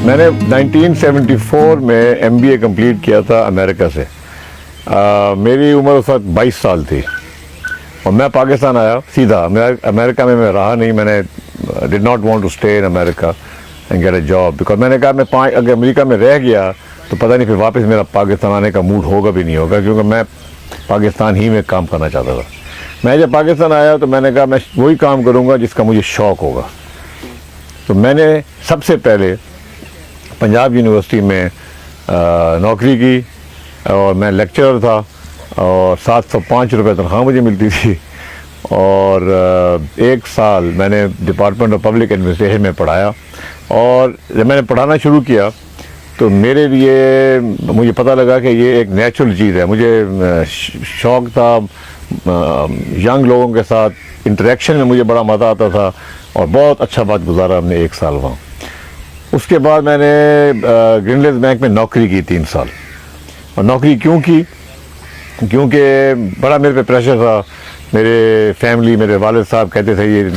میں نے 1974 میں MBA کمپلیٹ کیا تھا امریکہ سے. میری عمر اس وقت 22 سال تھی اور میں پاکستان آیا سیدھا. امریکہ میں رہا نہیں. میں نے did not want to stay in America and get a job because میں نے کہا میں اگر امریکہ میں رہ گیا تو پتہ نہیں پھر واپس میرا پاکستان آنے کا موڈ ہوگا بھی نہیں ہوگا, کیونکہ میں پاکستان ہی میں کام کرنا چاہتا تھا. میں جب پاکستان آیا تو میں نے کہا میں وہی کام کروں گا جس کا مجھے شوق ہوگا. تو میں نے سب سے پہلے پنجاب یونیورسٹی میں نوکری کی اور میں لیکچرر تھا اور 705 روپے تنخواہ مجھے ملتی تھی. اور 1 سال میں نے ڈپارٹمنٹ آف پبلک ایڈمنسٹریشن میں پڑھایا. اور جب میں نے پڑھانا شروع کیا تو میرے لیے مجھے پتہ لگا کہ یہ ایک نیچرل چیز ہے. مجھے شوق تھا ینگ لوگوں کے ساتھ انٹریکشن میں, مجھے بڑا مزہ آتا تھا اور بہت اچھا وقت گزارا ہم نے 1 سال وہاں. اس کے بعد میں نے گرینلیز بینک میں نوکری کی 3 سال. اور نوکری کیوں کی؟ کیونکہ بڑا میرے پہ پریشر تھا. میرے فیملی, میرے والد صاحب کہتے تھے یہ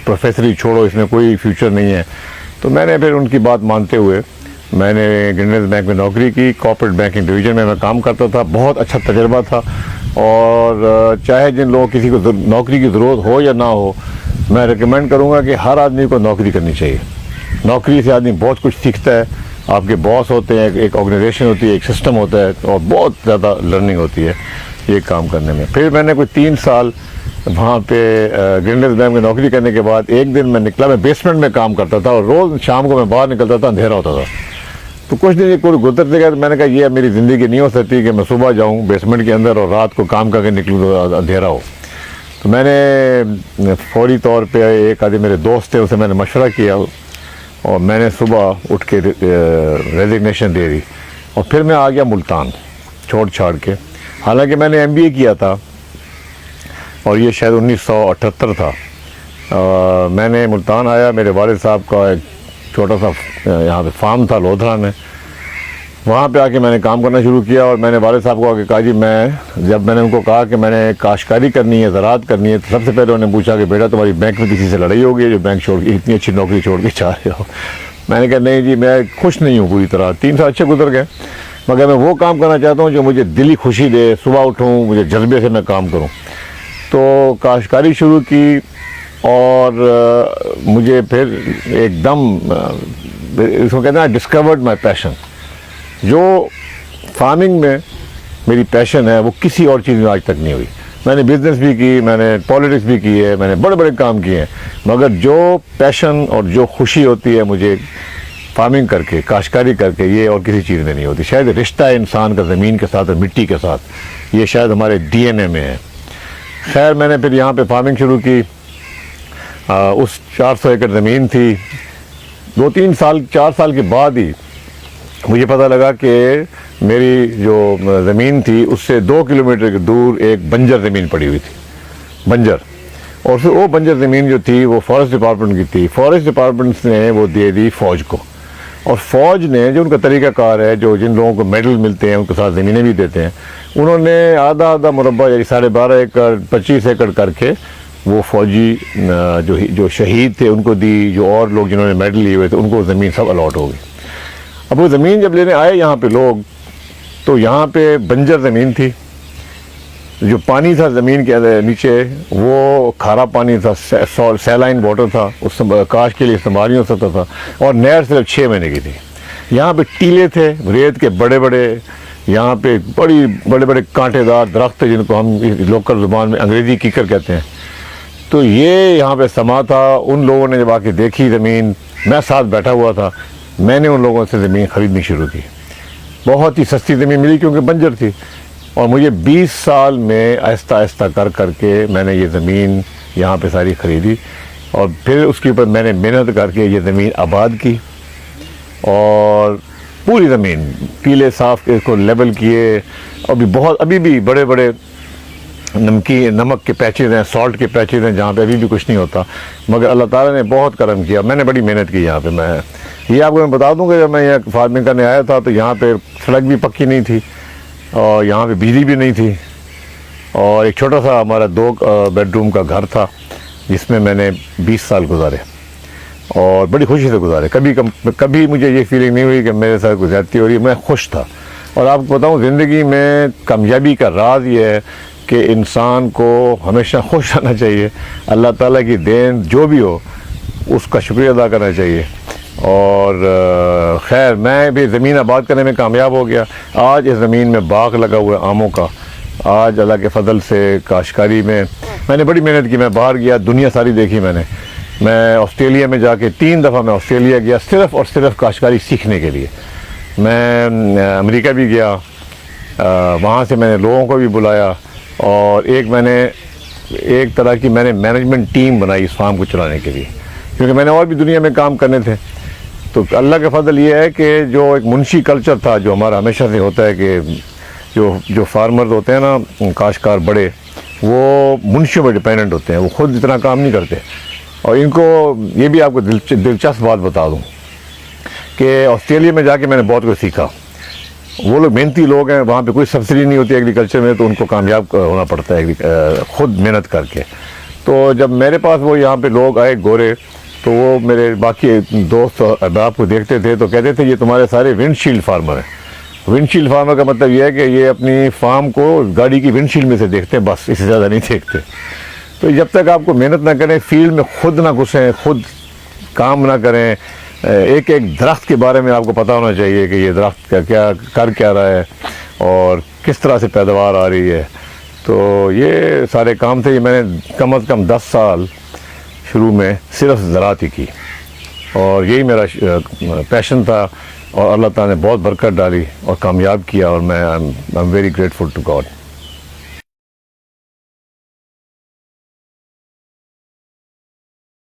پروفیسری چھوڑو, اس میں کوئی فیوچر نہیں ہے. تو میں نے پھر ان کی بات مانتے ہوئے میں نے گرینلیز بینک میں نوکری کی. کارپوریٹ بینکنگ ڈویژن میں کام کرتا تھا. بہت اچھا تجربہ تھا. اور چاہے جن لوگوں کسی کو نوکری کی ضرورت ہو یا نہ ہو, میں ریکمینڈ کروں گا کہ ہر آدمی کو نوکری کرنی چاہیے. نوکری سے آدمی بہت کچھ سیکھتا ہے. آپ کے باس ہوتے ہیں, ایک آرگنائزیشن ہوتی ہے, ایک سسٹم ہوتا ہے اور بہت زیادہ لرننگ ہوتی ہے یہ کام کرنے میں. پھر میں نے کوئی 3 سال وہاں پہ گرینلیز بینک میں نوکری کرنے کے بعد ایک دن میں نکلا. میں بیسمنٹ میں کام کرتا تھا اور روز شام کو میں باہر نکلتا تھا, اندھیرا ہوتا تھا. تو کچھ دن کوئی گزرتے گئے تو میں نے کہا یہ میری زندگی نہیں ہو سکتی کہ میں صبح جاؤں بیسمنٹ کے اندر اور رات کو کام کر کے نکلوں تو اندھیرا ہو. تو میں نے فوری طور پہ ایک آدمی میرے دوست تھے, اسے میں نے مشورہ کیا اور میں نے صبح اٹھ کے ریزگنیشن دے دی. اور پھر میں آ گیا ملتان چھوڑ چھاڑ کے. حالانکہ میں نے MBA کیا تھا اور یہ شاید 1978 تھا. میں نے ملتان آیا. میرے والد صاحب کا ایک چھوٹا سا یہاں پہ فارم تھا لودھرا میں. وہاں پہ آ کے میں نے کام کرنا شروع کیا. اور میں نے والد صاحب کو آ کے کہا جی جب میں نے ان کو کہا کہ میں نے کاشتکاری کرنی ہے, زراعت کرنی ہے, تو سب سے پہلے انہوں نے پوچھا کہ بیٹا تمہاری بینک میں کسی سے لڑائی ہوگی جو بینک چھوڑ کے اتنی اچھی نوکری چھوڑ کے چاہ رہے ہو؟ میں نے کہا نہیں جی میں خوش نہیں ہوں پوری طرح. 3 سال اچھے گزر گئے مگر میں وہ کام کرنا چاہتا ہوں جو مجھے دلی خوشی دے. صبح اٹھوں, مجھے جذبے سے میں کام کروں. تو کاشتکاری شروع کی اور مجھے پھر ایک دم اس کو کہتے ہیں ڈسکورڈ مائی پیشن. جو فارمنگ میں میری پیشن ہے وہ کسی اور چیز میں آج تک نہیں ہوئی. میں نے بزنس بھی کی, میں نے پالیٹکس بھی کی ہے, میں نے بڑے بڑے کام کیے ہیں, مگر جو پیشن اور جو خوشی ہوتی ہے مجھے فارمنگ کر کے, کاشتکاری کر کے, یہ اور کسی چیز میں نہیں ہوتی. شاید رشتہ ہے انسان کا زمین کے ساتھ اور مٹی کے ساتھ, یہ شاید ہمارے DNA میں ہے. خیر میں نے پھر یہاں پہ فارمنگ شروع کی. اس 400 ایکڑ زمین تھی. 2-3 سال 4 سال کے بعد ہی مجھے پتہ لگا کہ میری جو زمین تھی اس سے 2 کلومیٹر کے دور ایک بنجر زمین پڑی ہوئی تھی, بنجر. اور پھر وہ بنجر زمین جو تھی وہ فارسٹ ڈپارٹمنٹ کی تھی. فارسٹ ڈپارٹمنٹ نے وہ دے دی فوج کو. اور فوج نے جو ان کا طریقہ کار ہے, جو جن لوگوں کو میڈل ملتے ہیں ان کے ساتھ زمینیں بھی دیتے ہیں, انہوں نے آدھا مربع یعنی 12.5 ایکڑ 25 ایکڑ کر کے وہ فوجی جو شہید تھے ان کو دی. جو اور لوگ جنہوں نے میڈل لیے ہوئے تھے ان کو زمین سب الاٹ ہو گئی. اب وہ زمین جب لینے آئے یہاں پہ لوگ, تو یہاں پہ بنجر زمین تھی. جو پانی تھا زمین کے نیچے وہ کھارا پانی تھا, سیلائن واٹر تھا, اس کاشت کے لیے استعمال نہیں ہو سکتا تھا. اور نہر صرف 6 مہینے کی تھی. یہاں پہ ٹیلے تھے ریت کے بڑے بڑے, یہاں پہ بڑے بڑے کانٹے دار درخت تھے جن کو ہم لوکل زبان میں انگریزی کیکر کہتے ہیں. تو یہ یہاں پہ سما تھا. ان لوگوں نے جب آ کے دیکھی زمین, میں ساتھ بیٹھا ہوا تھا, میں نے ان لوگوں سے زمین خریدنی شروع کی. بہت ہی سستی زمین ملی کیونکہ بنجر تھی. اور مجھے 20 سال میں آہستہ آہستہ کر کے میں نے یہ زمین یہاں پہ ساری خریدی. اور پھر اس کے اوپر میں نے محنت کر کے یہ زمین آباد کی. اور پوری زمین پیلے صاف اس کو لیبل کیے. ابھی بھی بڑے بڑے نمک کے پیچز ہیں, سالٹ کے پیچز ہیں جہاں پہ ابھی بھی کچھ نہیں ہوتا. مگر اللہ تعالیٰ نے بہت کرم کیا. میں نے بڑی محنت کی یہاں پہ. میں یہ آپ کو میں بتا دوں کہ جب میں یہاں فارمنگ کرنے آیا تھا تو یہاں پہ سڑک بھی پکی نہیں تھی اور یہاں پہ بجلی بھی نہیں تھی. اور ایک چھوٹا سا ہمارا 2 بیڈ روم کا گھر تھا جس میں میں نے 20 سال گزارے. اور بڑی خوشی سے گزارے. کبھی مجھے یہ فیلنگ نہیں ہوئی کہ میرے ساتھ کوئی زیادتی ہو رہی ہے. میں خوش تھا. اور آپ کو بتاؤں زندگی میں کامیابی کا راز یہ ہے کہ انسان کو ہمیشہ خوش رہنا چاہیے. اللہ تعالیٰ کی دین جو بھی ہو اس کا شکریہ ادا کرنا چاہیے. اور خیر میں بھی زمین آباد کرنے میں کامیاب ہو گیا. آج اس زمین میں باغ لگا ہوا ہے آموں کا. آج اللہ کے فضل سے کاشتکاری میں نے بڑی محنت کی. میں باہر گیا, دنیا ساری دیکھی میں آسٹریلیا میں جا کے 3 دفعہ میں آسٹریلیا گیا صرف اور صرف کاشتکاری سیکھنے کے لیے. میں امریکہ بھی گیا, وہاں سے میں نے لوگوں کو بھی بلایا اور ایک طرح کی میں نے مینجمنٹ ٹیم بنائی اس فارم کو چلانے کے لیے, کیونکہ میں نے اور بھی دنیا میں کام کرنے تھے. تو اللہ کا فضل یہ ہے کہ جو ایک منشی کلچر تھا جو ہمارا ہمیشہ سے ہوتا ہے کہ جو فارمرز ہوتے ہیں نا, کاشتکار بڑے, وہ منشیوں پہ ڈیپینڈنٹ ہوتے ہیں, وہ خود اتنا کام نہیں کرتے. اور ان کو یہ بھی آپ کو دلچسپ بات بتا دوں کہ آسٹریلیا میں جا کے میں نے بہت کچھ سیکھا. وہ لوگ محنتی لوگ ہیں, وہاں پہ کوئی سبسڈی نہیں ہوتی ایگریکلچر میں, تو ان کو کامیاب ہونا پڑتا ہے خود محنت کر کے. تو جب میرے پاس وہ یہاں پہ لوگ آئے گورے, تو وہ میرے باقی دوست احباب کو دیکھتے تھے تو کہتے تھے یہ تمہارے سارے ونڈ شیلڈ فارمر ہیں. ونڈ شیلڈ فارمر کا مطلب یہ ہے کہ یہ اپنی فارم کو گاڑی کی ونڈ شیلڈ میں سے دیکھتے ہیں, بس اس سے زیادہ نہیں دیکھتے. تو جب تک آپ کو محنت نہ کریں, فیلڈ میں خود نہ گھسیں, خود کام نہ کریں, ایک درخت کے بارے میں آپ کو پتہ ہونا چاہیے کہ یہ درخت کیا رہا ہے اور کس طرح سے پیداوار آ رہی ہے. تو یہ سارے کام تھے. یہ میں نے کم از کم 10 سال شروع میں صرف زراعت ہی کی, اور یہی میرا پیشن تھا, اور اللہ تعالیٰ نے بہت برکت ڈالی اور کامیاب کیا, اور میں I am very grateful to God.